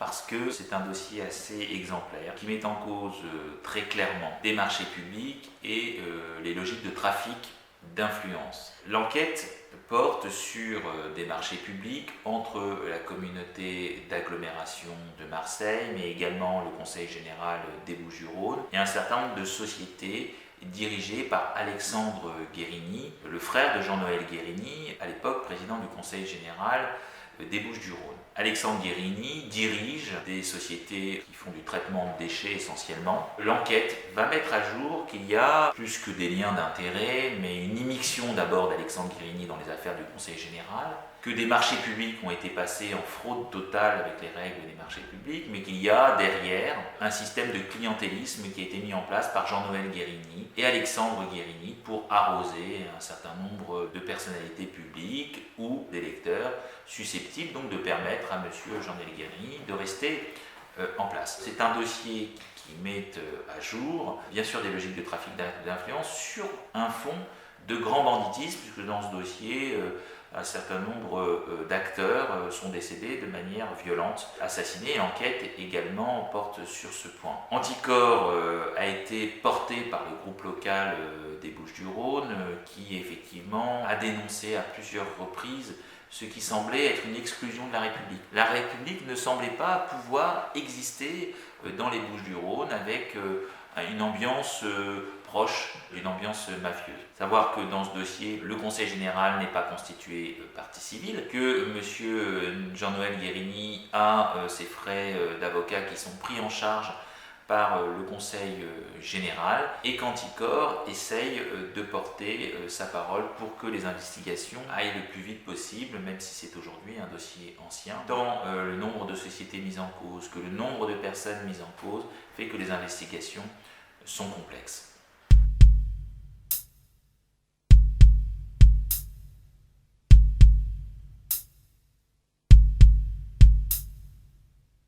parce que c'est un dossier assez exemplaire qui met en cause très clairement des marchés publics et les logiques de trafic d'influence. L'enquête porte sur des marchés publics entre la communauté d'agglomération de Marseille, mais également le Conseil général des Bouches-du-Rhône et un certain nombre de sociétés dirigées par Alexandre Guérini, le frère de Jean-Noël Guérini, à l'époque président du Conseil général des Bouches-du-Rhône. Alexandre Guérini dirige des sociétés qui font du traitement de déchets essentiellement. L'enquête va mettre à jour qu'il y a plus que des liens d'intérêt, mais une immixtion d'abord d'Alexandre Guérini dans les affaires du Conseil général, que des marchés publics ont été passés en fraude totale avec les règles des marchés publics, mais qu'il y a derrière un système de clientélisme qui a été mis en place par Jean-Noël Guérini et Alexandre Guérini pour arroser un certain nombre de personnalités publiques ou d'électeurs susceptibles donc de permettre à M. Jean-Noël Guérini de rester en place. C'est un dossier qui met à jour, bien sûr, des logiques de trafic d'influence sur un fond de grand banditisme, puisque dans ce dossier, un certain nombre d'acteurs sont décédés de manière violente, assassinés, et l'enquête également porte sur ce point. Anticor a été porté par le groupe local des Bouches-du-Rhône, qui effectivement a dénoncé à plusieurs reprises ce qui semblait être une exclusion de la République. La République ne semblait pas pouvoir exister dans les Bouches-du-Rhône avec une ambiance proche d'une ambiance mafieuse. Savoir que dans ce dossier, le Conseil général n'est pas constitué partie civile, que M. Jean-Noël Guérini a ses frais d'avocat qui sont pris en charge par le Conseil général et qu'Anticor essaye de porter sa parole pour que les investigations aillent le plus vite possible, même si c'est aujourd'hui un dossier ancien, tant le nombre de sociétés mises en cause que le nombre de personnes mises en cause fait que les investigations sont complexes.